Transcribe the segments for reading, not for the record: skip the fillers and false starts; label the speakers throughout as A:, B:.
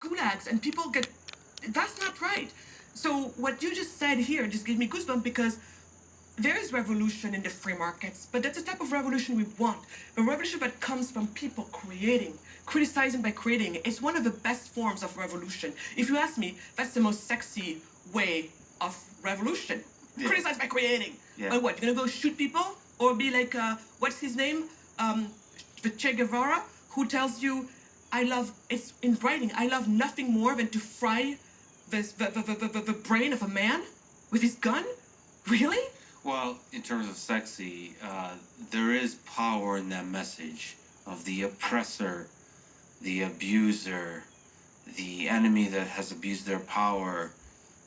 A: gulags and people get. That's not right. So what you just said here just gave me goosebumps because there is revolution in the free markets, but that's the type of revolution we want. A revolution that comes from people creating, criticizing by creating. It's one of the best forms of revolution. If you ask me, that's the most sexy way of revolution. Yeah. Criticize by creating. Yeah. But what, you're gonna go shoot people? Or be like, what's his name? The Che Guevara, who tells you, I love, it's in writing, I love nothing more than to fry the brain of a man with his gun? Really?
B: Well, in terms of sexy, there is power in that message of the oppressor, the abuser, the enemy that has abused their power.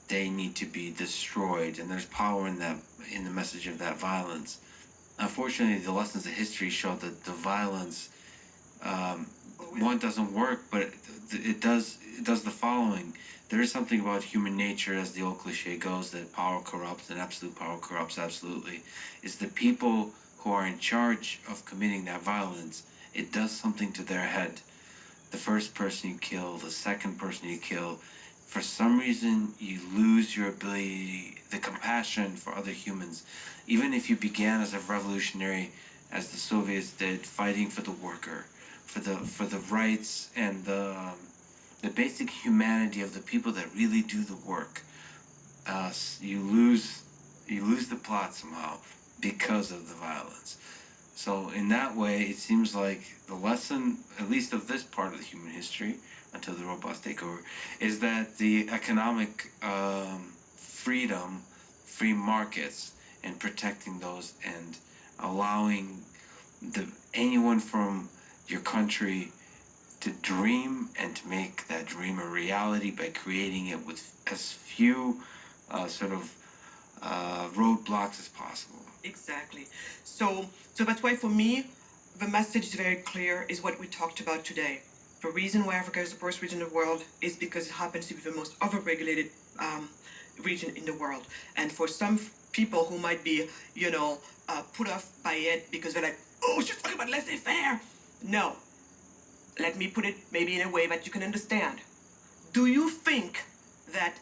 B: They need to be destroyed, and there's power in that, in the message of that violence. Unfortunately, the lessons of history show that the violence, one, doesn't work, but it does the following. There is something about human nature, as the old cliche goes, that power corrupts, and absolute power corrupts absolutely. It's the people who are in charge of committing that violence. It does something to their head. The first person you kill, the second person you kill, for some reason you lose your ability, the compassion for other humans. Even if you began as a revolutionary, as the Soviets did, fighting for the worker, for the rights and the basic humanity of the people that really do the work, you lose the plot somehow because of the violence. So in that way, it seems like the lesson, at least of this part of the human history, until the robots take over, is that the economic freedom, free markets, and protecting those, and allowing anyone from your country to dream and to make that dream a reality by creating it with as few roadblocks as possible.
A: Exactly. So that's why for me, the message is very clear, is what we talked about today. The reason why Africa is the poorest region in the world is because it happens to be the most overregulated region in the world. And for some people who might be, put off by it because they're like, oh, she's talking about laissez-faire. No. Let me put it maybe in a way that you can understand. Do you think that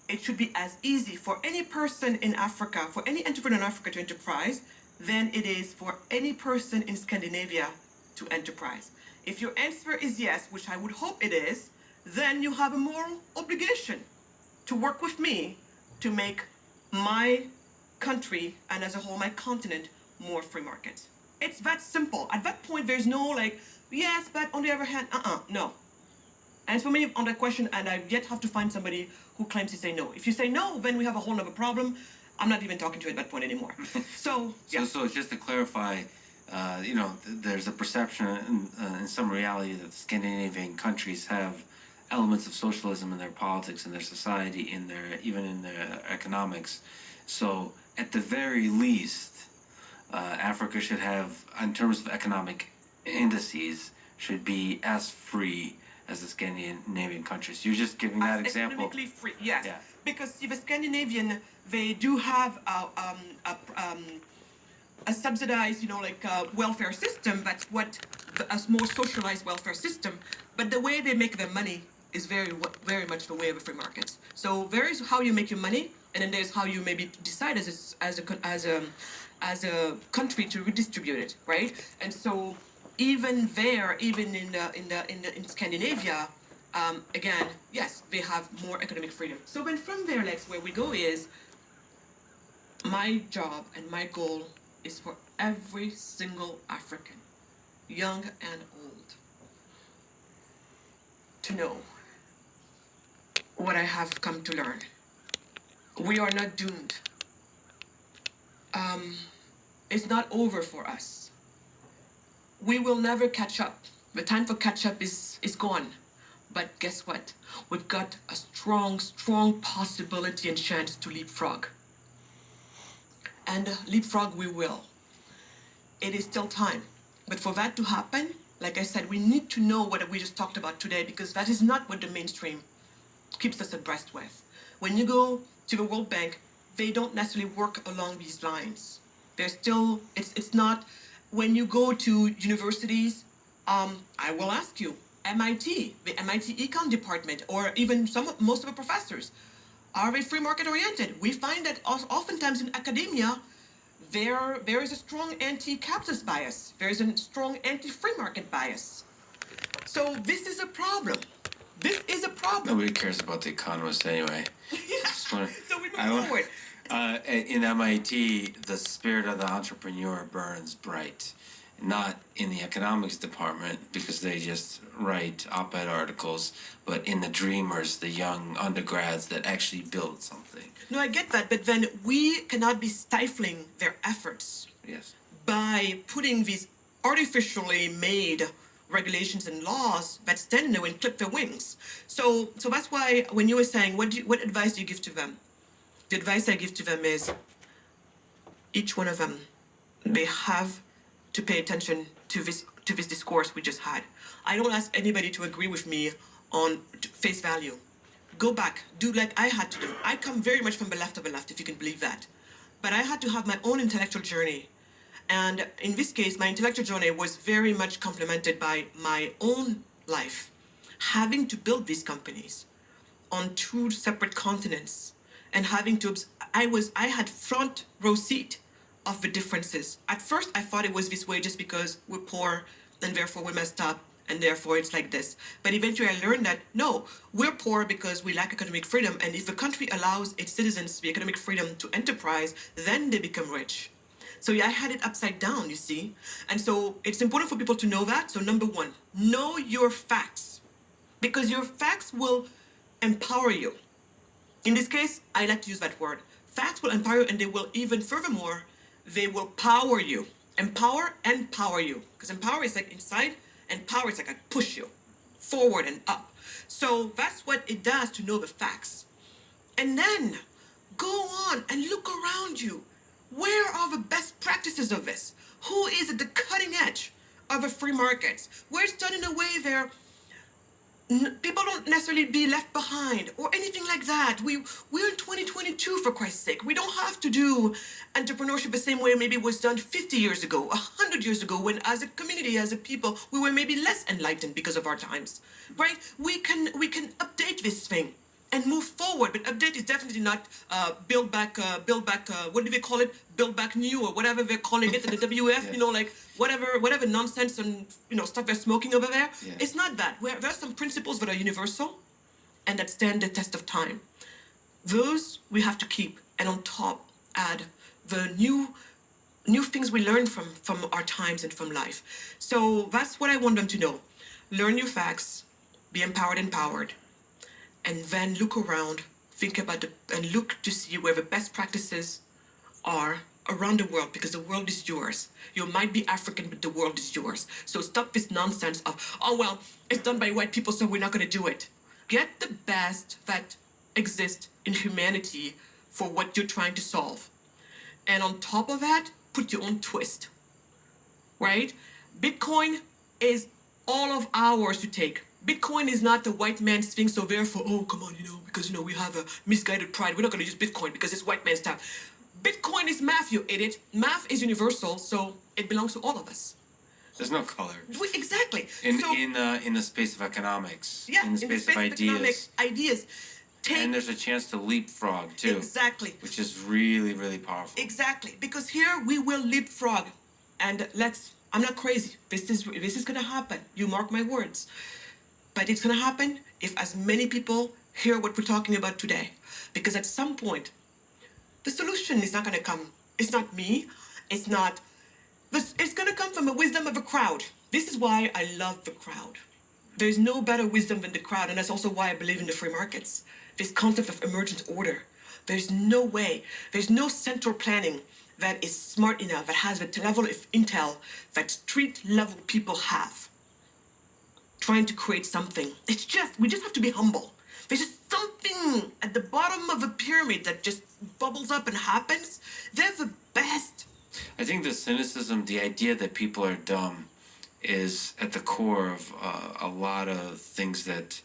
A: it should be as easy for any person in Africa, for any entrepreneur in Africa to enterprise, than it is for any person in Scandinavia to enterprise? If your answer is yes, which I would hope it is, then you have a moral obligation to work with me to make my country, and as a whole my continent, more free markets. It's that simple. At that point, there's no like, yes, but on the other hand, no. And for me, on that question, and I yet have to find somebody who claims to say no. If you say no, then we have a whole other problem. I'm not even talking to you at that point anymore. So
B: just to clarify, there's a perception in some reality that Scandinavian countries have elements of socialism in their politics, in their society, even in their economics. So at the very least, Africa should have, in terms of economic indices, should be as free as the Scandinavian countries. You're just giving that example.
A: Economically free, yes. Yeah. Because the Scandinavian, they do have a subsidized, welfare system. That's what a more socialized welfare system. But the way they make their money is very much the way of a free market. So there is how you make your money, and then there's how you maybe decide as a country to redistribute it, right? And so even there, even in Scandinavia, again, yes, they have more economic freedom. So then from there, Lex, where we go is, my job and my goal is for every single African, young and old, to know what I have come to learn. We are not doomed. It's not over for us. We will never catch up. The time for catch up is gone. But guess what? We've got a strong possibility and chance to leapfrog. And leapfrog we will. It is still time. But for that to happen, like I said, we need to know what we just talked about today, because that is not what the mainstream keeps us abreast with. When you go to the World Bank, they don't necessarily work along these lines. They're still, it's not, when you go to universities, I will ask you, MIT, the MIT Econ department, or even most of the professors are very free market oriented. We find that oftentimes in academia, there is a strong anti-capitalist bias. There is a strong anti-free market bias. So this is a problem. This is a problem.
B: Nobody cares about the economist anyway.
A: So we move
B: I want-
A: forward.
B: In MIT, the spirit of the entrepreneur burns bright. Not in the economics department because they just write op-ed articles, but in the dreamers, the young undergrads that actually build something.
A: No, I get that, but then we cannot be stifling their efforts
B: Yes.
A: by putting these artificially made regulations and laws that stand in the way and clip their wings. So that's why when you were saying, what advice do you give to them? The advice I give to them is each one of them, they have to pay attention to this discourse we just had. I don't ask anybody to agree with me on face value. Go back, do like I had to do. I come very much from the left of the left, if you can believe that. But I had to have my own intellectual journey. And in this case, my intellectual journey was very much complemented by my own life, having to build these companies on two separate continents and having to I had front row seat of the differences. At first I thought it was this way just because we're poor and therefore we're messed up and therefore it's like this. But eventually I learned that no, we're poor because we lack economic freedom, and if a country allows its citizens the economic freedom to enterprise, then they become rich. So yeah, I had it upside down, you see. And so it's important for people to know that. So number one, know your facts, because your facts will empower you. In this case, I like to use that word. Facts will empower you, and they will even furthermore, they will power you. Empower and power you. Because empower is like inside, and power is like I push you forward and up. So that's what it does to know the facts. And then go on and look around you. Where are the best practices of this? Who is at the cutting edge of the free markets? Where it's done in a way where people don't necessarily be left behind or anything like that. We're in 2022, for Christ's sake. We don't have to do entrepreneurship the same way maybe it was done 50 years ago, 100 years ago, when as a community, as a people, we were maybe less enlightened because of our times, right? We can update this thing and move forward. But update is definitely not build back, what do they call it? Build back new or whatever they're calling it, the WF,
B: Yeah.
A: you know, like whatever nonsense and, stuff they're smoking over there.
B: Yeah.
A: It's not that. There are some principles that are universal and that stand the test of time. Those we have to keep, and on top add the new things we learn from our times and from life. So that's what I want them to know. Learn your facts, be empowered, and then look around, think about and look to see where the best practices are around the world, because the world is yours. You might be African, but the world is yours. So stop this nonsense of, oh, well, it's done by white people, so we're not going to do it. Get the best that exists in humanity for what you're trying to solve. And on top of that, put your own twist, right? Bitcoin is all of ours to take. Bitcoin is not the white man's thing, so therefore, oh, come on, because, we have a misguided pride. We're not going to use Bitcoin because it's white man's stuff. Bitcoin is math, you idiot. Math is universal, so it belongs to all of us.
B: There's no color.
A: Exactly.
B: In the space of economics.
A: Yeah,
B: In the space of ideas.
A: Ideas.
B: And there's a chance to leapfrog too.
A: Exactly.
B: Which is really, really powerful.
A: Exactly. Because here we will leapfrog. And I'm not crazy. This is gonna happen. You mark my words. But it's gonna happen if as many people hear what we're talking about today. Because at some point, the solution is not gonna come. It's not me. It's gonna come from the wisdom of a crowd. This is why I love the crowd. There's no better wisdom than the crowd, and that's also why I believe in the free markets. This concept of emergent order. There's no way, there's no central planning that is smart enough, that has the level of intel that street level people have. Trying to create something. We just have to be humble. There's just something at the bottom of a pyramid that just bubbles up and happens. They're the best.
B: I think the cynicism, the idea that people are dumb, is at the core of a lot of things that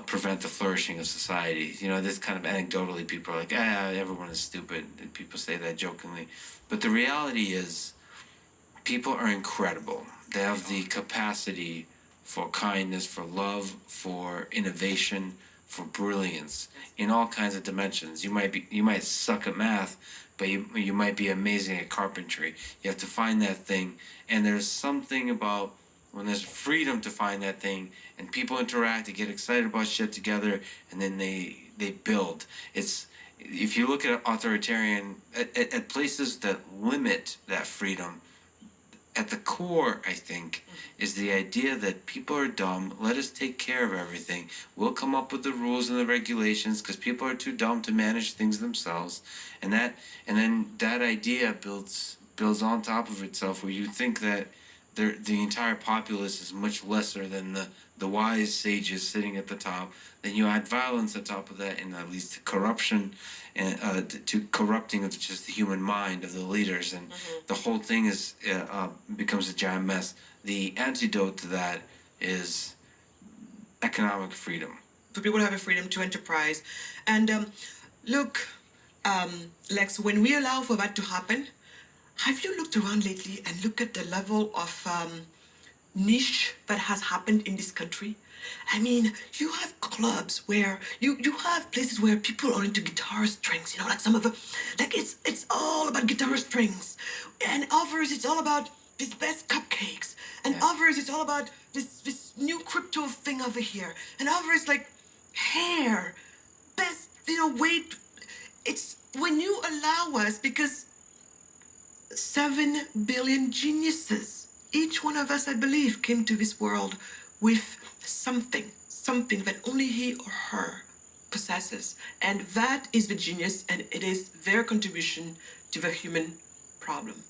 B: prevent the flourishing of society. This kind of anecdotally, people are like, everyone is stupid, and people say that jokingly. But the reality is, people are incredible. They have the capacity for kindness, for love, for innovation, for brilliance in all kinds of dimensions. You might suck at math, but you might be amazing at carpentry. You have to find that thing, and there's something about when there's freedom to find that thing, and people interact, they get excited about shit together, and then they build. It's if you look at authoritarian at places that limit that freedom, at the core, I think, is the idea that people are dumb. Let us take care of everything. We'll come up with the rules and the regulations because people are too dumb to manage things themselves, and then that idea builds on top of itself, where you think that the entire populace is much lesser than the wise sages sitting at the top. Then you add violence on top of that, and that leads to corruption and to corrupting of just the human mind of the leaders, and the whole thing is becomes a giant mess. The antidote to that is economic freedom.
A: For people to have a freedom to enterprise. And look, Lex, when we allow for that to happen, have you looked around lately and look at the level of niche that has happened in this country? I mean, you have clubs where you have places where people are into guitar strings, like some of the, like it's all about guitar strings. And others, it's all about this best cupcakes. And others, it's all about this new crypto thing over here. And others, like hair, best, weight. It's when you allow us, because 7 billion geniuses, each one of us, I believe, came to this world with something that only he or her possesses. And that is the genius, and it is their contribution to the human problem.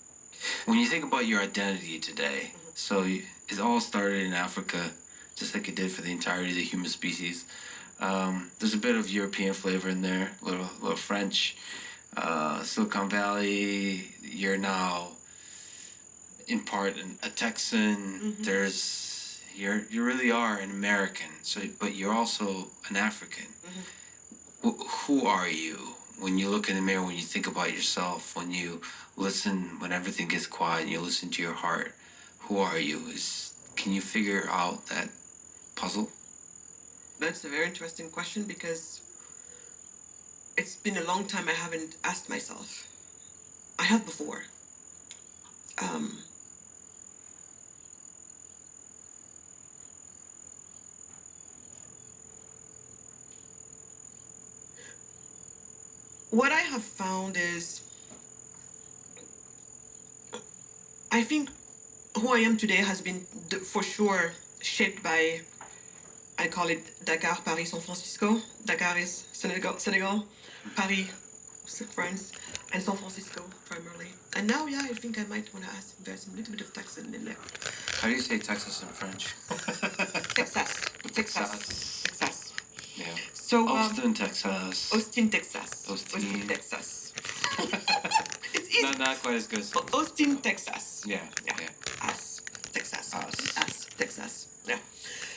B: When you think about your identity today, so it all started in Africa, just like it did for the entirety of the human species. There's a bit of European flavor in there, a little French. Silicon Valley, you're now in part a Texan. You really are an American. So, but you're also an African. Who are you when you look in the mirror? When you think about yourself? When you listen? When everything gets quiet and you listen to your heart? Who are you? Can you figure out that puzzle?
A: That's a very interesting question, because it's been a long time I haven't asked myself. I have before. What I have found is, I think who I am today has been for sure shaped by, I call it Dakar, Paris, San Francisco. Dakar is Senegal, Paris, France, and San Francisco primarily. And now, I think I might want to ask if there's a little bit of Texan in there.
B: How do you say Texas in French?
A: Texas.
B: Yeah.
A: So
B: Austin, Texas.
A: Austin, Texas.
B: Austin.
A: Texas. It's easy.
B: Not quite as good.
A: Austin, Texas.
B: Yeah.
A: Us, Texas.
B: Us.
A: Texas. Yeah.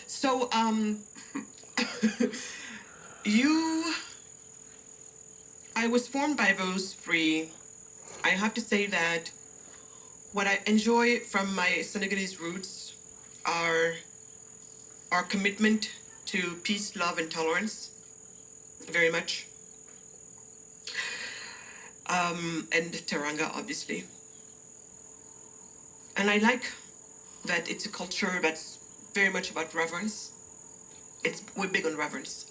A: So I was formed by those three. I have to say that what I enjoy from my Senegalese roots are our commitment to peace, love, and tolerance, very much. And Teranga, obviously. And I like that it's a culture that's very much about reverence. We're big on reverence.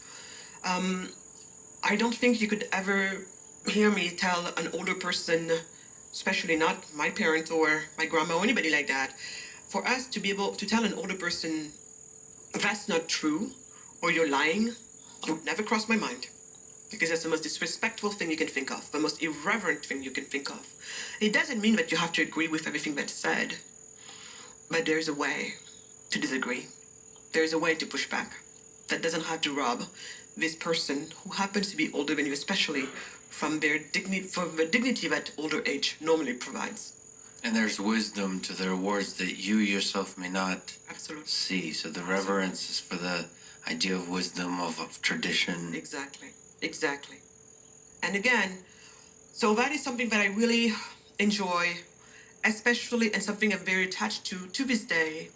A: I don't think you could ever hear me tell an older person, especially not my parents or my grandma or anybody like that, for us to be able to tell an older person, that's not true, or you're lying, would never cross my mind. Because that's the most disrespectful thing you can think of, the most irreverent thing you can think of. It doesn't mean that you have to agree with everything that's said, but there's a way to disagree. There's a way to push back. That doesn't have to rob this person who happens to be older than you, especially from the dignity that older age normally provides.
B: And there's wisdom to their words that you yourself may not
A: Absolutely.
B: see. So the reverence is for the idea of wisdom, of tradition.
A: Exactly. And again, so that is something that I really enjoy, especially, and something I'm very attached to this day.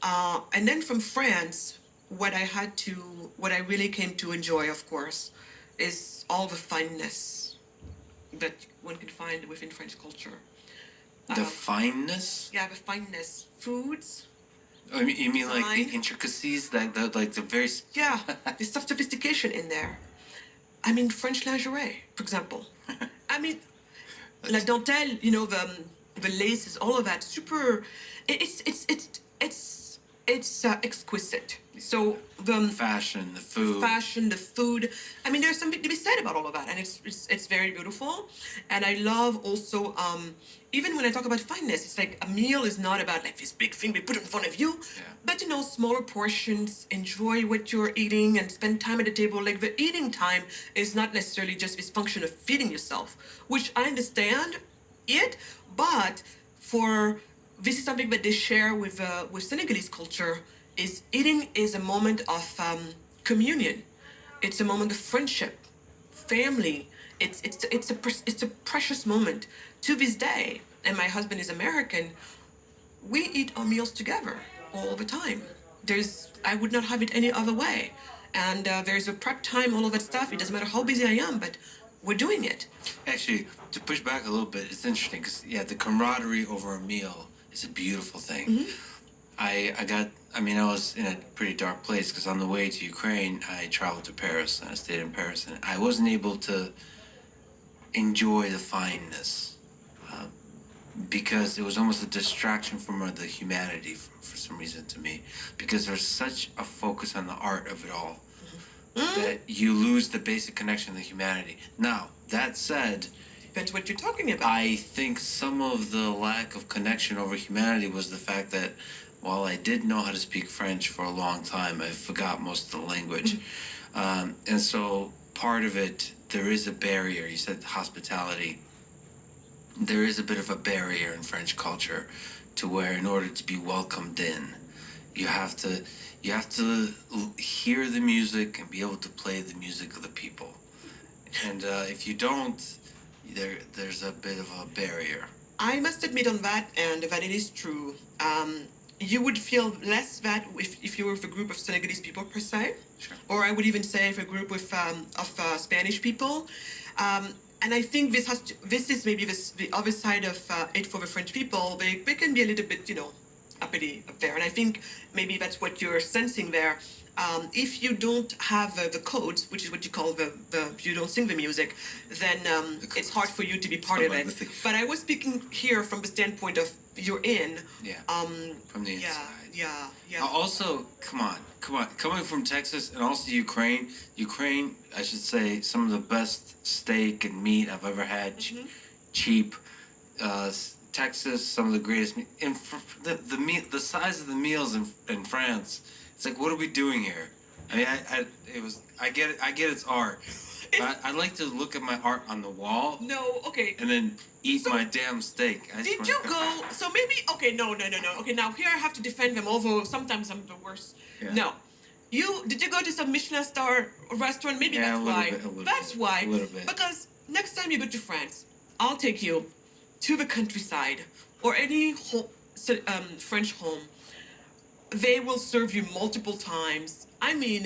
A: And then from France, what I really came to enjoy, of course, is all the fineness that one can find within French culture.
B: The fineness?
A: Yeah, the fineness, foods.
B: Oh, you mean like the
A: Fine.
B: intricacies, like the very
A: Yeah, there's some sophistication in there. I mean, French lingerie, for example. I mean, la dentelle, the laces, all of that, super. It's exquisite. So the
B: fashion, the food.
A: fashion, the food. I mean, there's something to be said about all of that, and it's very beautiful. And I love also, even when I talk about fineness, it's like a meal is not about like this big thing we put in front of you,
B: Yeah.
A: but smaller portions. Enjoy what you're eating and spend time at the table. Like the eating time is not necessarily just this function of feeding yourself, which I understand it, but for this is something that they share with Senegalese culture is eating is a moment of communion. It's a moment of friendship, family. It's a precious moment to this day. And my husband is American. We eat our meals together all the time. I would not have it any other way. And there's a prep time, all of that stuff. It doesn't matter how busy I am, but we're doing it.
B: Actually, to push back a little bit, it's interesting because yeah, the camaraderie over a meal is a beautiful thing.
A: Mm-hmm.
B: I was in a pretty dark place because on the way to Ukraine, I traveled to Paris and I stayed in Paris, and I wasn't able to enjoy the fineness because it was almost a distraction from the humanity for some reason to me, because there's such a focus on the art of it all that you lose the basic connection to humanity. Now, that said,
A: Depends what you're talking about.
B: I think some of the lack of connection over humanity was the fact that while I did know how to speak French for a long time, I forgot most of the language. And so part of it, there is a barrier. You said hospitality. There is a bit of a barrier in French culture to where in order to be welcomed in, you have to hear the music and be able to play the music of the people. And if you don't, there's a bit of a barrier.
A: I must admit on that, and that it is true. You would feel less that if you were with a group of Senegalese people per se,
B: Sure.
A: or I would even say if a group of Spanish people. And I think this is maybe the other side of it for the French people. They can be a little bit, uppity up there. And I think maybe that's what you're sensing there. If you don't have the codes, which is what you call you don't sing the music, then it's hard for you to be part of it. But I was speaking here from the standpoint of you're in.
B: Yeah. From the inside.
A: Yeah.
B: Also, come on. Coming from Texas and also Ukraine, I should say, some of the best steak and meat I've ever had. Cheap. Texas, some of the greatest meat. The size of the meals in France. It's like, what are we doing here? I mean, I get it. I get it's art. But I like to look at my art on the wall.
A: No, okay.
B: And then eat my damn steak.
A: Did you go? So maybe okay. No. Okay, now here I have to defend them. Although sometimes I'm the worst.
B: Yeah.
A: No, did you go to some Michelin star restaurant? Maybe
B: Yeah,
A: that's why. That's why.
B: A little bit.
A: Because next time you go to France, I'll take you to the countryside or any French home. They will serve you multiple times. I mean,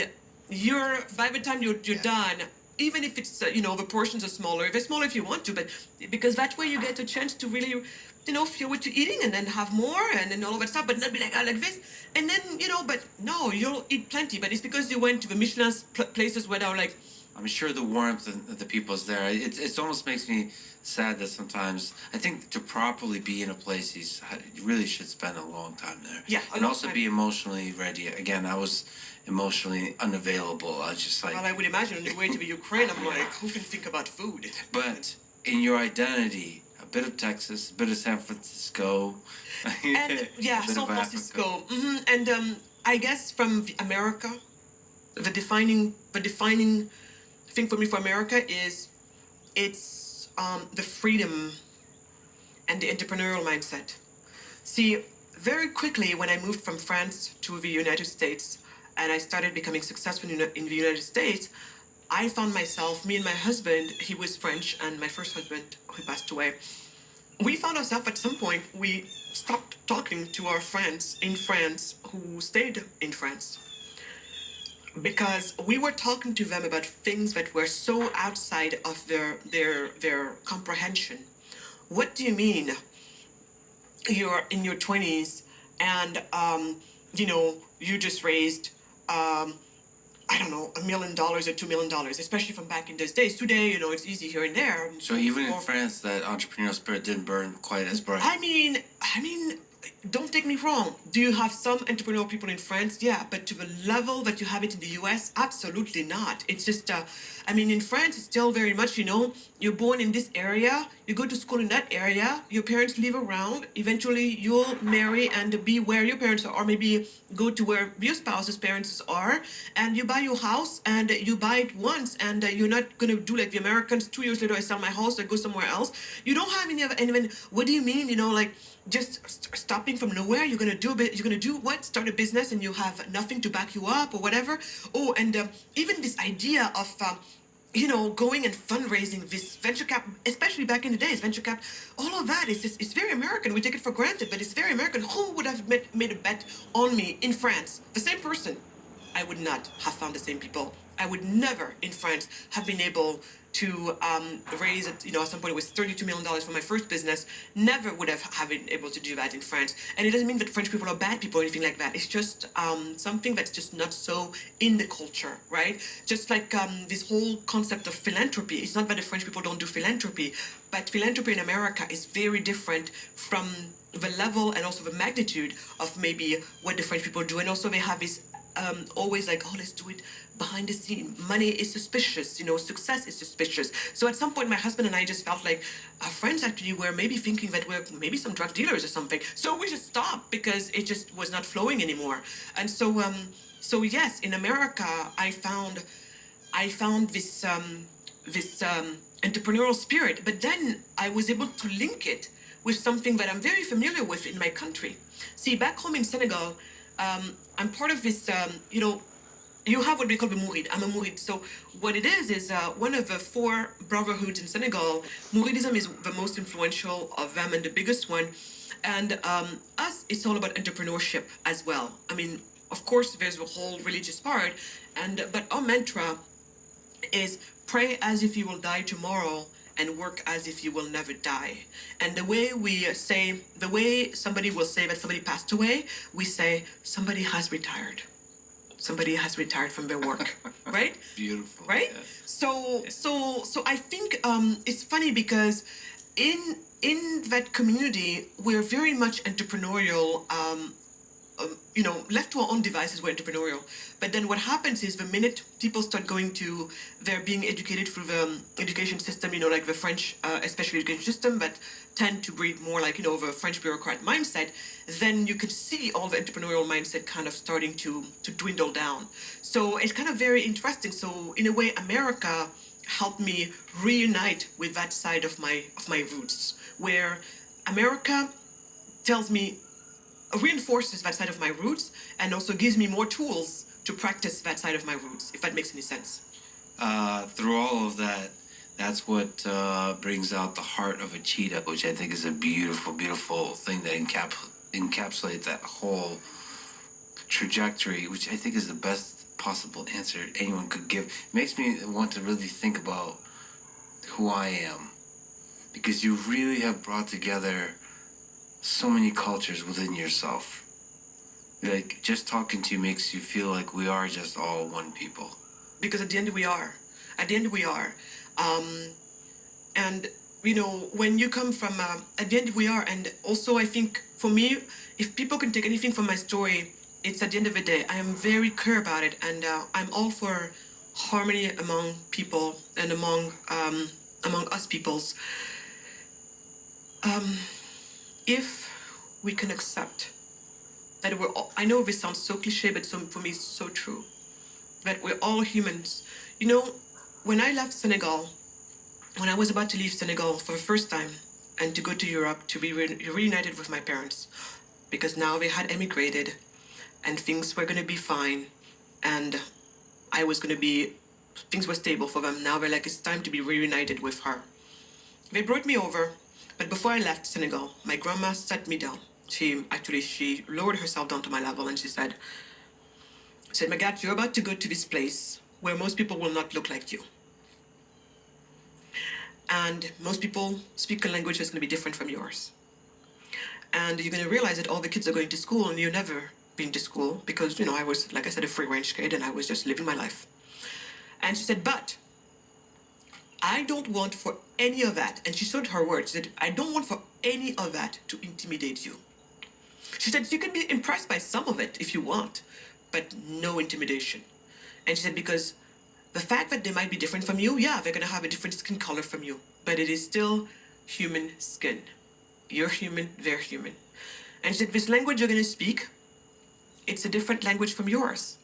A: by the time you're done, even if it's the portions are smaller. They're smaller if you want to, but because that way you get a chance to really feel what you're eating and then have more and then all of that stuff, but not be like this. And then but no, you'll eat plenty. But it's because you went to the Michelin places where they're like.
B: I'm sure the warmth of the people is there. It almost makes me sad that sometimes I think to properly be in a place, you really should spend a long time there.
A: Yeah,
B: and also be emotionally ready. Again, I was emotionally unavailable. I was just like.
A: Well, I would imagine on the way to the Ukraine, I'm like, who can think about food?
B: But in your identity, a bit of Texas, a bit of San Francisco.
A: And San Francisco. And I guess from America, the defining thing for me for America is it's the freedom and the entrepreneurial mindset. See, very quickly when I moved from France to the United States and I started becoming successful in the United States, I found myself, me and my husband, he was French, and my first husband, who passed away, we found ourselves at some point, we stopped talking to our friends in France who stayed in France because we were talking to them about things that were so outside of their comprehension. What do you mean you're in your 20s and you just raised I don't know, $1 million or $2 million, especially from back in those days. Today, it's easy here and there.
B: So even in France, that entrepreneurial spirit didn't burn quite as bright.
A: I mean, don't take me wrong. Do you have some entrepreneurial people in France? Yeah, but to the level that you have it in the US, absolutely not. It's just, in France, it's still very much, you're born in this area, you go to school in that area, your parents live around, eventually you'll marry and be where your parents are, or maybe go to where your spouse's parents are, and you buy your house and you buy it once, and you're not gonna do like the Americans. 2 years later, I sell my house, I go somewhere else. You don't have any of anyone. What do you mean? Just stopping from nowhere. You're gonna do a bit. You're gonna do what? Start a business and you have nothing to back you up or whatever. Oh, and even this idea of going and fundraising, this venture cap, especially back in the days, venture cap, all of that is just, it's very American. We take it for granted, but it's very American. Who would have made a bet on me in France? The same person. I would not have found the same people. I would never in France have been able to raise it. At some point it was $32 million for my first business. Never would have been able to do that in France. And it doesn't mean that French people are bad people or anything like that. It's just something that's just not so in the culture, right? Just like this whole concept of philanthropy. It's not that the French people don't do philanthropy, but philanthropy in America is very different from the level and also the magnitude of maybe what the French people do. And also they have this always like, oh, let's do it behind the scene. Money is suspicious, success is suspicious. So at some point, my husband and I just felt like our friends actually were maybe thinking that we're maybe some drug dealers or something. So we just stopped because it just was not flowing anymore. And so yes, in America, I found this entrepreneurial spirit, but then I was able to link it with something that I'm very familiar with in my country. See, back home in Senegal, I'm part of this, you have what we call the Mourid. I'm a Mourid. So what it is one of the four brotherhoods in Senegal. Mouridism is the most influential of them and the biggest one. And us, it's all about entrepreneurship as well. Of course, there's the whole religious part, but our mantra is pray as if you will die tomorrow and work as if you will never die. And the way somebody will say that somebody passed away, we say somebody has retired. Somebody has retired from their work, right?
B: Beautiful.
A: Right?
B: Yeah.
A: So I think it's funny because in that community we're very much entrepreneurial. Left to our own devices, we're entrepreneurial. But then what happens is the minute people start they're being educated through the education system, like the French, especially education system, but tend to breed more like, the French bureaucrat mindset, then you can see all the entrepreneurial mindset kind of starting to dwindle down. So it's kind of very interesting. So in a way, America helped me reunite with that side of my roots, where America tells me, reinforces that side of my roots and also gives me more tools to practice that side of my roots, if that makes any sense.
B: Through all of that, that's what brings out the heart of a cheetah, which I think is a beautiful, beautiful thing that encapsulates that whole trajectory, which I think is the best possible answer anyone could give. It makes me want to really think about who I am, because you really have brought together so many cultures within yourself. Like, just talking to you makes you feel like we are just all one people.
A: Because at the end we are. And when you come from at the end we are. And also I think for me, if people can take anything from my story, it's at the end of the day I am very clear about it, and I'm all for harmony among people and among us peoples. If we can accept that we're all, I know this sounds so cliche, but for me it's so true, that we're all humans. When I left Senegal, when I was about to leave Senegal for the first time and to go to Europe to be reunited with my parents, because now they had emigrated and things were going to be fine, and things were stable for them. Now they're like, it's time to be reunited with her. They brought me over. But before I left Senegal, my grandma sat me down. She lowered herself down to my level and she said, Magat, you're about to go to this place where most people will not look like you. And most people speak a language that's going to be different from yours. And you're going to realize that all the kids are going to school and you've never been to school because, I was, like I said, a free range kid and I was just living my life. And she said, but I don't want for any of that. And she showed her words. She said, I don't want for any of that to intimidate you. She said, you can be impressed by some of it if you want, but no intimidation. And she said, because the fact that they might be different from you, yeah, they're going to have a different skin color from you, but it is still human skin. You're human, they're human. And she said, this language you're going to speak, it's a different language from yours,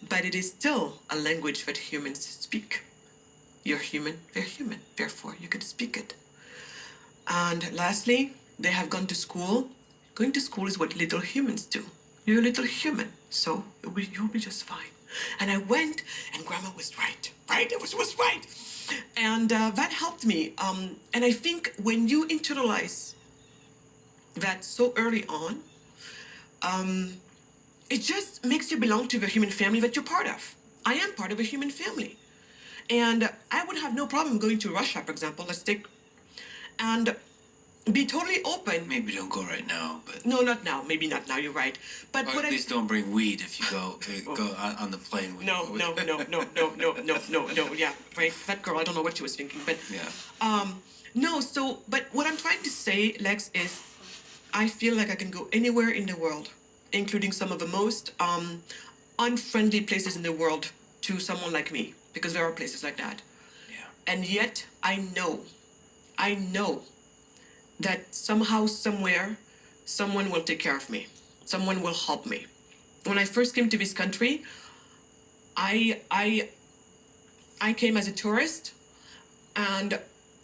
A: but it is still a language that humans speak. You're human, they're human, therefore you can speak it. And lastly, they have gone to school. Going to school is what little humans do. You're a little human, so you'll be just fine. And I went, and Grandma was right. Right? It was right. And that helped me. And I think when you internalize that so early on, it just makes you belong to the human family that you're part of. I am part of a human family. And I would have no problem going to Russia, for example. Let's take, and be totally open.
B: Maybe don't go right now, but
A: No, not now. Maybe not now. You're right. But
B: or
A: what
B: at least don't bring weed if you go on the plane.
A: No. Yeah, right. That girl. I don't know what she was thinking, but
B: Yeah.
A: no. So, but what I'm trying to say, Lex, is I feel like I can go anywhere in the world, including some of the most unfriendly places in the world, to someone like me, because there are places like that.
B: Yeah.
A: And yet, I know that somehow, somewhere, someone will take care of me. Someone will help me. When I first came to this country, I came as a tourist,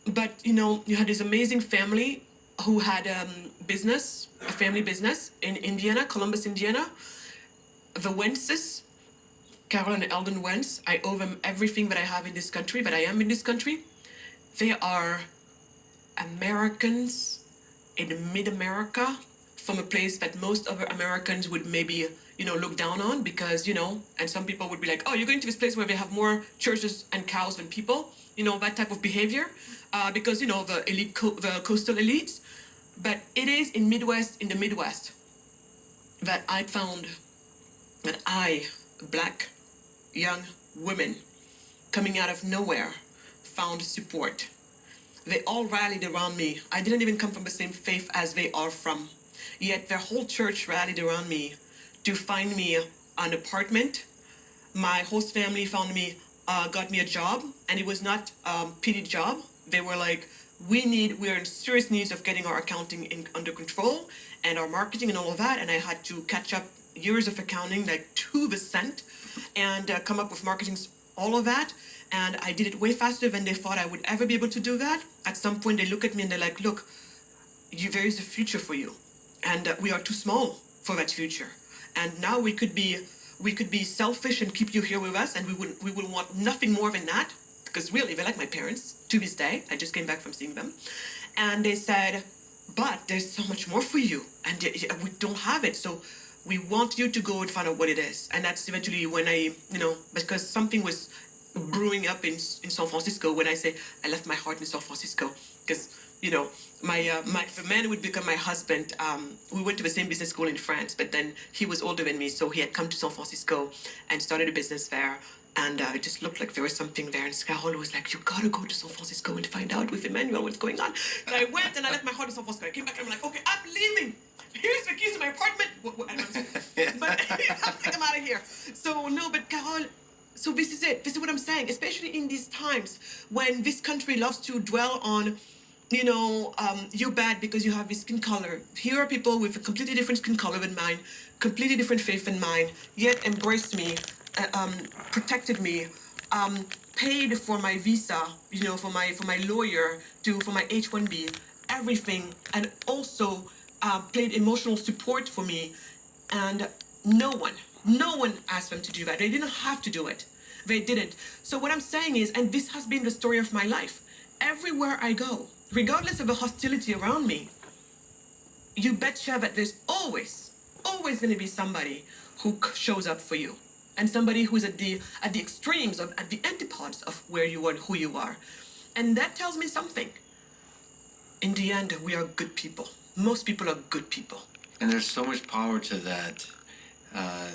A: but you had this amazing family who had a family business in Indiana, Columbus, Indiana. The Wences, Carol and Eldon Wentz, I owe them everything that I have in this country, that I am in this country. They are Americans in mid-America, from a place that most other Americans would maybe, look down on because, and some people would be like, oh, you're going to this place where they have more churches and cows than people, that type of behavior, because, the elite, the coastal elites. But it is in the Midwest, that I found that black, young women, coming out of nowhere, found support. They all rallied around me. I didn't even come from the same faith as they are from. Yet their whole church rallied around me to find me an apartment. My host family found me, got me a job, and it was not a pity job. They were like, we're in serious needs of getting our accounting under control and our marketing and all of that. And I had to catch up years of accounting, like to the cent, and come up with marketing, all of that. And I did it way faster than they thought I would ever be able to do that. At some point, they look at me and they're like, look, there is a future for you. And we are too small for that future. And now we could be selfish and keep you here with us, and we would want nothing more than that. Because really, they're like my parents to this day. I just came back from seeing them. And they said, but there's so much more for you. And we don't have it. So we want you to go and find out what it is. And that's eventually when because something was brewing up in San Francisco when I say I left my heart in San Francisco. Because, the man who would become my husband, we went to the same business school in France, but then he was older than me, so he had come to San Francisco and started a business there. And it just looked like there was something there. And Carol was like, you gotta go to San Francisco and find out with Emmanuel what's going on. And I went and I left my heart in San Francisco. I came back and I'm like, okay, I'm leaving. Here's the keys to my apartment. But I'm out of here. So, no, but Carol, so this is it. This is what I'm saying, especially in these times when this country loves to dwell on, you're bad because you have this skin color. Here are people with a completely different skin color than mine, completely different faith than mine, yet embraced me, protected me, paid for my visa, for my lawyer, for my H-1B, everything, and also played emotional support for me. And no one asked them to do that. They didn't have to do it. They didn't. So what I'm saying is, and this has been the story of my life, everywhere I go, regardless of the hostility around me, you betcha that there's always going to be somebody who shows up for you, and somebody who's at the extremes of at the antipodes of where you are and who you are, and that tells me something. In the end, we are good people. Most people are good people.
B: And there's so much power to that.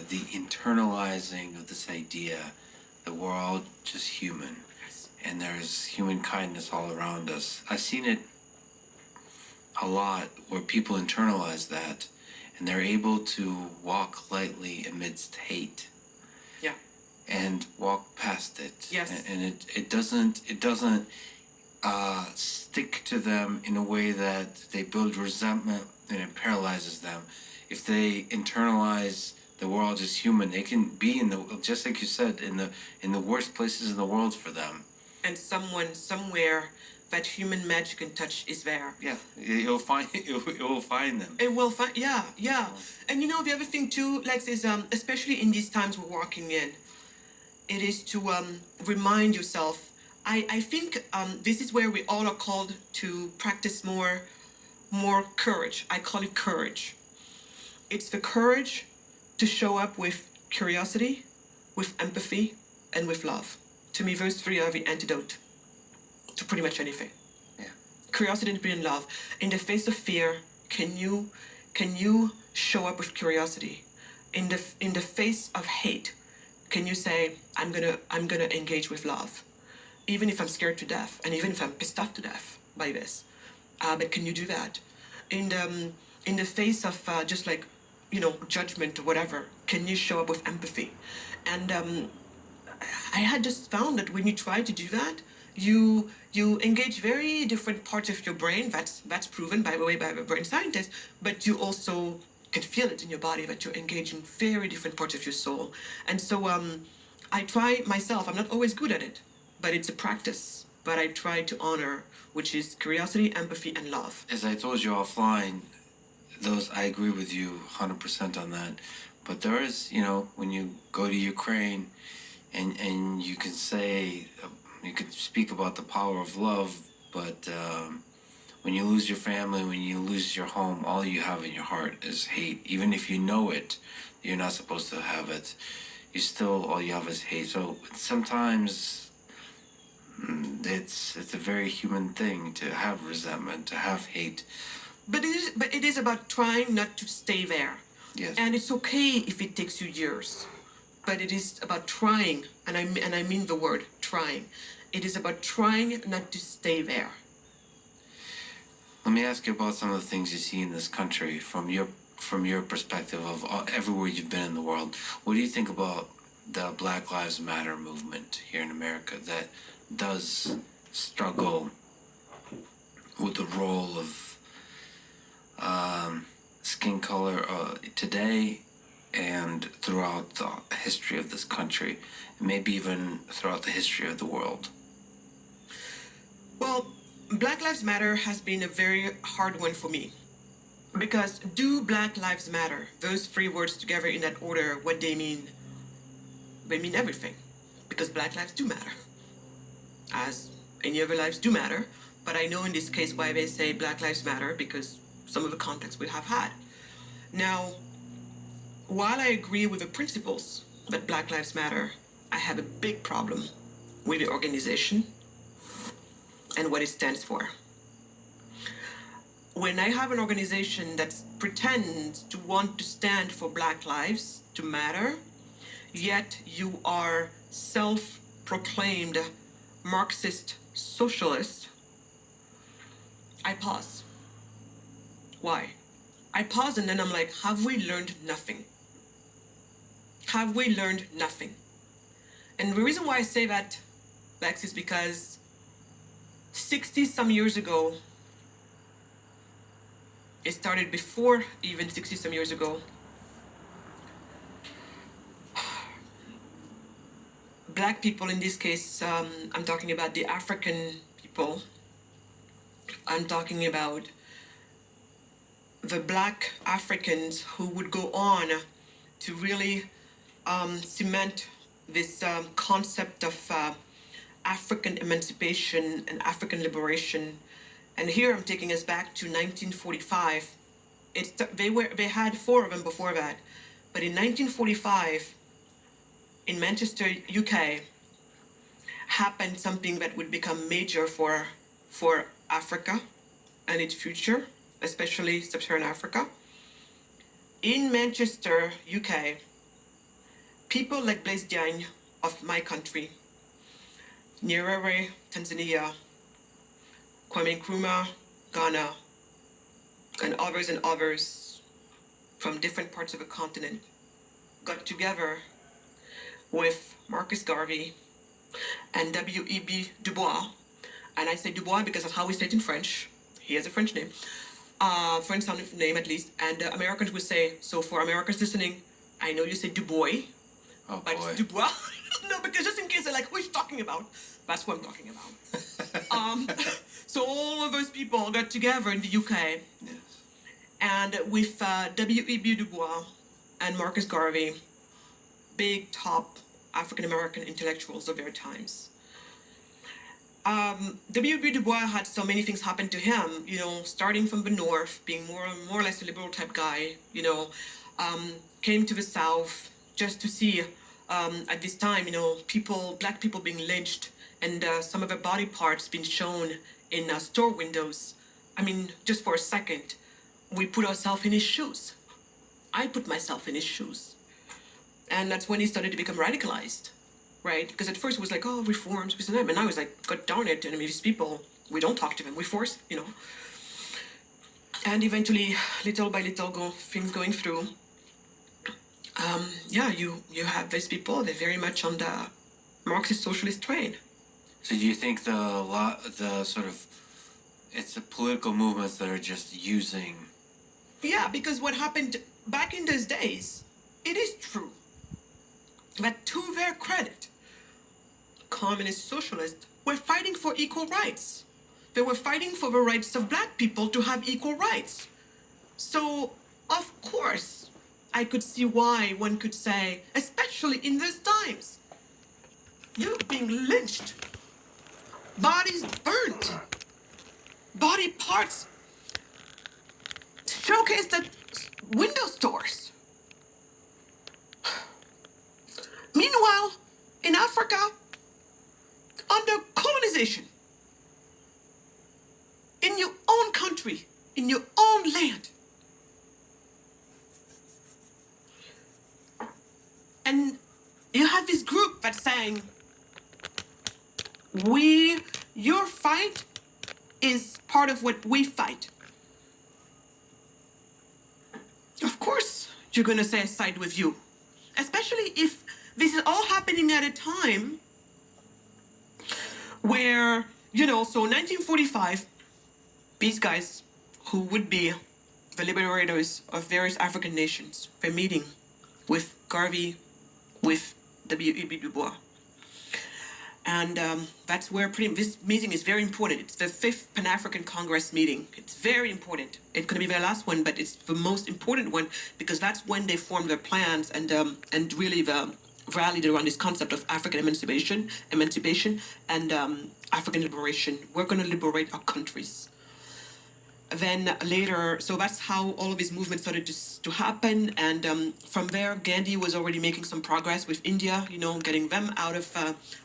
B: The internalizing of this idea that we're all just human,
A: Yes.
B: and there's human kindness all around us. I've seen it a lot where people internalize that, and they're able to walk lightly amidst hate.
A: Yeah.
B: And walk past it.
A: Yes.
B: And it doesn't stick to them in a way that they build resentment and it paralyzes them. If they internalize the world as human, they can be in the, just like you said, in the worst places in the world for them.
A: And someone somewhere, that human magic and touch is there.
B: Yeah, it will find them.
A: It will find. Yeah. And you know the other thing too, Lex, is especially in these times we're walking in, it is to remind yourself. I think this is where we all are called to practice more courage. I call it courage. It's the courage to show up with curiosity, with empathy, and with love. To me, those three are the antidote to pretty much anything.
B: Yeah.
A: Curiosity, empathy, and love. In the face of fear, can you show up with curiosity? In the face of hate, can you say, I'm gonna engage with love, even if I'm scared to death, and even if I'm pissed off to death by this? But can you do that? In the face of just like, judgment or whatever, can you show up with empathy? And I had just found that when you try to do that, you engage very different parts of your brain. That's proven, by the way, by the brain scientists. But you also can feel it in your body that you're engaging very different parts of your soul. And so I try myself. I'm not always good at it, but it's a practice. But I try to honor, which is curiosity, empathy, and love.
B: As I told you offline, I agree with you 100% on that. But there is, when you go to Ukraine, and you can say, you can speak about the power of love, but when you lose your family, when you lose your home, all you have in your heart is hate. Even if you know it, you're not supposed to have it. All you have is hate. So sometimes it's a very human thing to have resentment, to have hate.
A: But it is about trying not to stay there.
B: Yes.
A: And it's okay if it takes you years. But it is about trying, and I mean the word trying. It is about trying not to stay there.
B: Let me ask you about some of the things you see in this country from your perspective of everywhere you've been in the world. What do you think about the Black Lives Matter movement here in America that does struggle with the role of skin color today and throughout the history of this country, and maybe even throughout the history of the world?
A: Well, Black Lives Matter has been a very hard one for me. Because do Black Lives Matter, those three words together in that order, what they mean? They mean everything. Because Black lives do matter. As any other lives do matter. But I know in this case why they say Black Lives Matter, because some of the context we have had. Now, while I agree with the principles that Black Lives Matter, I have a big problem with the organization and what it stands for. When I have an organization that pretends to want to stand for Black lives to matter, yet you are self-proclaimed Marxist socialist, I pause. Why? I pause and then I'm like, have we learned nothing? Have we learned nothing? And the reason why I say that, Lex, is because 60 some years ago, it started before even 60 some years ago, Black people, in this case, I'm talking about the African people, I'm talking about the Black Africans who would go on to really cement this concept of African emancipation and African liberation And here I'm taking us back to 1945. They had four of them before that, but in 1945, in Manchester, UK, happened something that would become major for Africa and its future, especially sub-Saharan Africa. In Manchester, UK, people like Blaise Diagne of my country, Nyerere, Tanzania, Kwame Nkrumah, Ghana, and others from different parts of the continent got together with Marcus Garvey and W.E.B. Du Bois. And I say Du Bois because that's how we say it in French. He has a French name. French sounding name at least. And Americans would say, so for Americans listening, I know you say Du Bois, but it's Du Bois. No, because just in case they're like, who are you talking about? That's what I'm talking about. So all of those people got together in the UK. Yes. And with W.E.B. Du Bois and Marcus Garvey, big top African-American intellectuals of their times. W.E.B. Du Bois had so many things happen to him, starting from the north, being more or less a liberal type guy, came to the south just to see, at this time, black people being lynched and some of their body parts being shown in store windows. I mean, just for a second, we put ourselves in his shoes. I put myself in his shoes. And that's when he started to become radicalized, right? Because at first it was like, oh, reforms, this and that. And I was like, God darn it. And I mean, these people, we don't talk to them. We force, And eventually, little by little, things going through. You have these people, they're very much on the Marxist socialist train.
B: So do you think the sort of, it's the political movements that are just using...
A: Yeah, because what happened back in those days, it is true that to their credit, communist socialists were fighting for equal rights. They were fighting for the rights of black people to have equal rights. So, of course, I could see why one could say, especially in these times, you're being lynched, bodies burnt, body parts showcased at window stores. Meanwhile, in Africa, under colonization, in your own country, in your own land, and you have this group that's saying, your fight is part of what we fight. Of course, you're going to say I side with you, especially if this is all happening at a time where, so 1945, these guys who would be the liberators of various African nations, they're meeting with Garvey, with W.E.B. Du Bois. And that's where this meeting is very important. It's the 5th Pan-African Congress meeting. It's very important. It's going to be their last one, but it's the most important one because that's when they formed their plans and really rallied around this concept of African emancipation, and African liberation. We're going to liberate our countries. Then later, so that's how all of these movements started to happen. And from there, Gandhi was already making some progress with India, getting them out of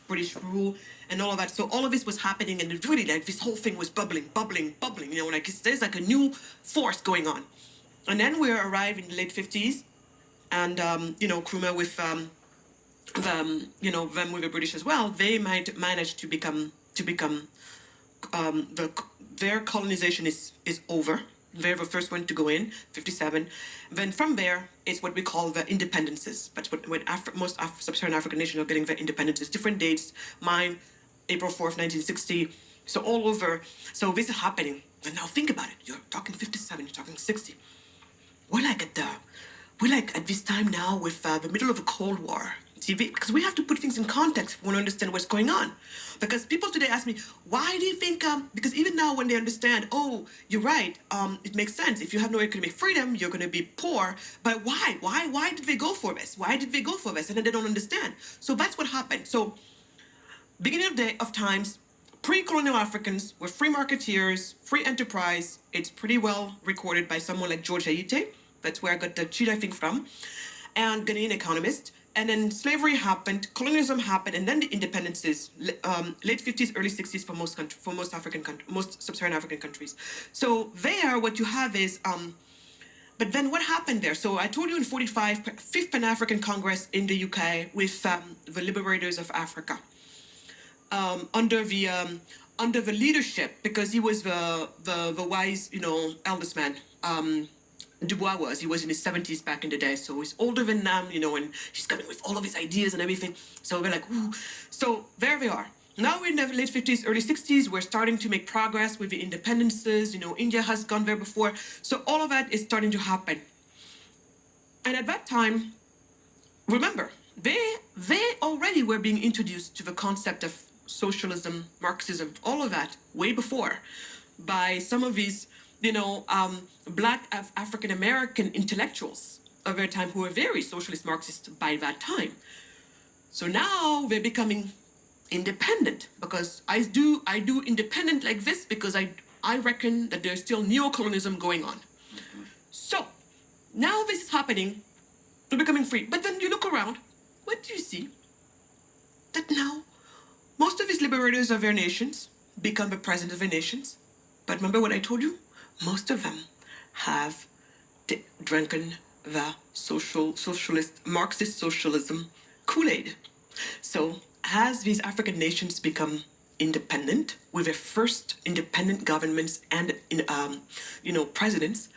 A: British rule and all of that. So all of this was happening, and it really, like, this whole thing was bubbling, like there's like a new force going on. And then we arrived in the late 50s, and, Nkrumah with, them with the British as well, they might manage to become their colonization is over. They're the first one to go in, 57. Then from there, it's what we call the independences. That's when most sub-Saharan African nations are getting their independences. Different dates. Mine, April 4th, 1960. So all over. So this is happening. And now think about it. You're talking 57. You're talking 60. We're like at this time now with the middle of the Cold War. See, because we have to put things in context if we want to understand what's going on. Because people today ask me, why do you think, because even now when they understand, oh, you're right, it makes sense. If you have no economic freedom, you're going to be poor. But why? Why did they go for this? Why did they go for this? And then they don't understand. So that's what happened. So beginning of times, pre-colonial Africans were free marketeers, free enterprise. It's pretty well recorded by someone like George Aite. That's where I got the cheat, I think, from, and Ghanaian economist. And then slavery happened, colonialism happened, and then the independences, late 50s, early 60s for most sub-Saharan African countries. So there, what you have is, but then what happened there? So I told you in 45, Fifth Pan-African Congress in the UK with the liberators of Africa, under the leadership, because he was the wise, eldest man. Dubois was. He was in his 70s back in the day, so he's older than them, and he's coming with all of his ideas and everything. So we're like, ooh. So there we are. Now we're in the late 50s, early 60s. We're starting to make progress with the independences. India has gone there before. So all of that is starting to happen. And at that time, remember, they already were being introduced to the concept of socialism, Marxism, all of that way before, by some of these black African American intellectuals of their time who were very socialist Marxist by that time. So now they're becoming independent, because I do independent like this because I reckon that there's still neocolonialism going on. So now this is happening, they're becoming free. But then you look around, what do you see? That now most of these liberators of their nations become the president of their nations. But remember what I told you? Most of them have drunken the socialist, Marxist socialism Kool-Aid. So as these African nations become independent, with their first independent governments and presidents,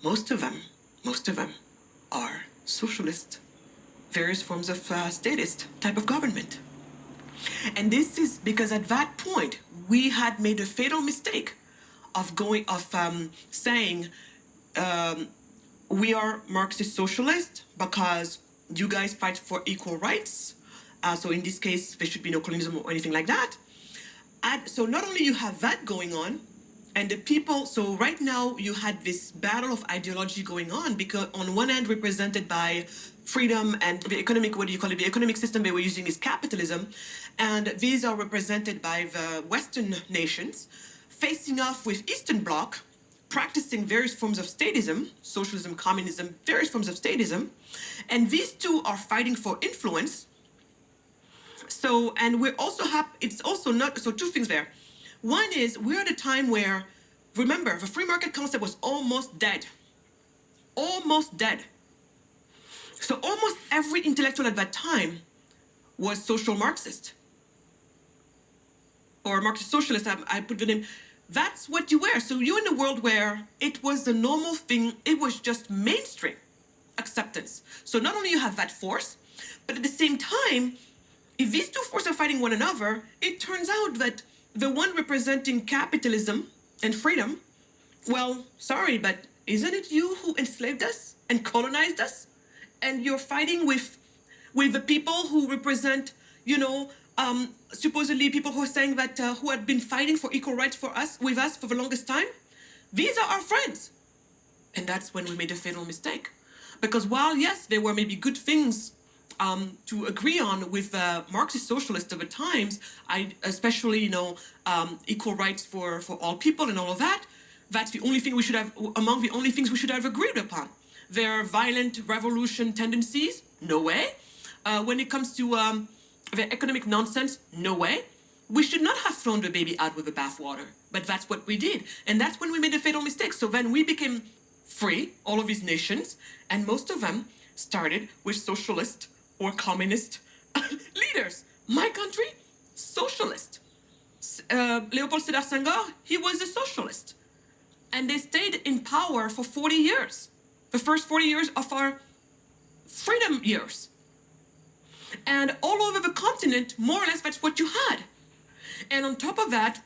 A: most of them are socialist, various forms of statist type of government. And this is because at that point we had made a fatal mistake of saying we are Marxist socialist because you guys fight for equal rights. So in this case, there should be no colonialism or anything like that. And so not only you have that going on, and the people, so right now you had this battle of ideology going on, because on one end represented by freedom and the economic, the economic system they were using is capitalism. And these are represented by the Western nations facing off with Eastern Bloc, practicing various forms of statism, socialism, communism, various forms of statism. And these two are fighting for influence. So, and we're also it's also not, so two things there. One is we're at a time where, remember, the free market concept was almost dead. Almost dead. So almost every intellectual at that time was social Marxist. Or Marxist socialist, I put the name. That's what you were. So you're in a world where it was the normal thing, it was just mainstream acceptance. So not only you have that force, but at the same time, if these two forces are fighting one another, it turns out that the one representing capitalism and freedom, well, sorry, but isn't it you who enslaved us and colonized us? And you're fighting with the people who represent, supposedly people who are saying that, who had been fighting for equal rights with us for the longest time. These are our friends. And that's when we made a fatal mistake. Because while, yes, there were maybe good things to agree on with Marxist socialists of the times, especially, equal rights for all people and all of that, that's the only thing we should have, among the only things we should have agreed upon. Their violent revolution tendencies, no way. When it comes to their economic nonsense, no way. We should not have thrown the baby out with the bathwater, but that's what we did. And that's when we made a fatal mistake. So then we became free, all of these nations, and most of them started with socialist or communist leaders. My country, socialist. Leopold Sédar Senghor, he was a socialist. And they stayed in power for 40 years. The first 40 years of our freedom years. And all over the continent, more or less, that's what you had. And on top of that,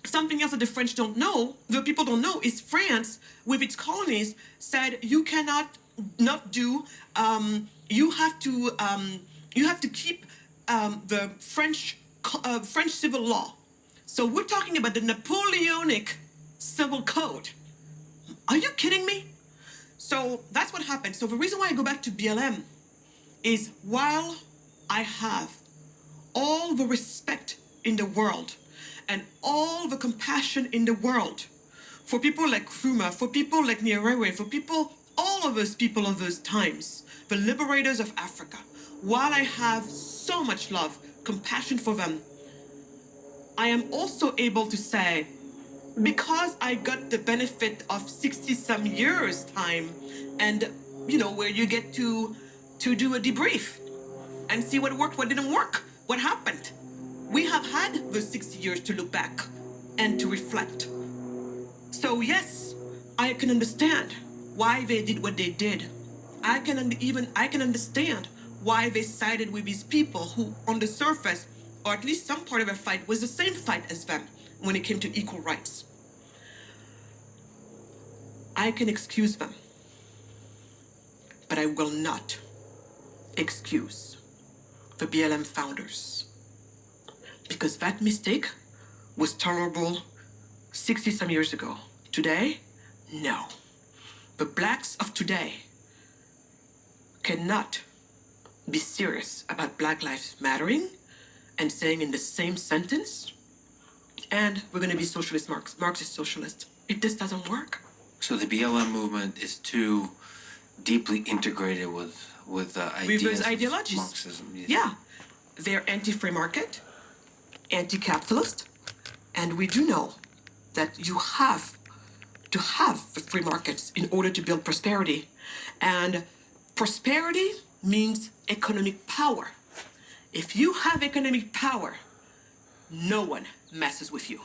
A: something else that the French don't know, the people don't know, is France, with its colonies, said you cannot not do, you have to keep the French civil law. So we're talking about the Napoleonic civil code. Are you kidding me? So that's what happened. So the reason why I go back to BLM is, while I have all the respect in the world and all the compassion in the world for people like Nkrumah, for people like Nyerere, for people, all of those people of those times, the liberators of Africa, while I have so much love, compassion for them, I am also able to say, because I got the benefit of 60 some years time, and where you get to do a debrief and see what worked, what didn't work, what happened. We have had those 60 years to look back and to reflect. So yes, I can understand why they did what they did. I can understand why they sided with these people who, on the surface, or at least some part of their fight, was the same fight as them when it came to equal rights. I can excuse them, but I will not excuse the BLM founders, because that mistake was tolerable 60 some years ago. Today, no. The blacks of today cannot be serious about Black Lives Mattering and saying in the same sentence, and we're going to be socialist, Marxist socialist. It just doesn't work.
B: So the BLM movement is too deeply integrated with ideas
A: those
B: of
A: ideologies.
B: Marxism.
A: Yeah, they're anti-free market, anti-capitalist, and we do know that you have to have the free markets in order to build prosperity. And prosperity means economic power. If you have economic power, no one messes with you.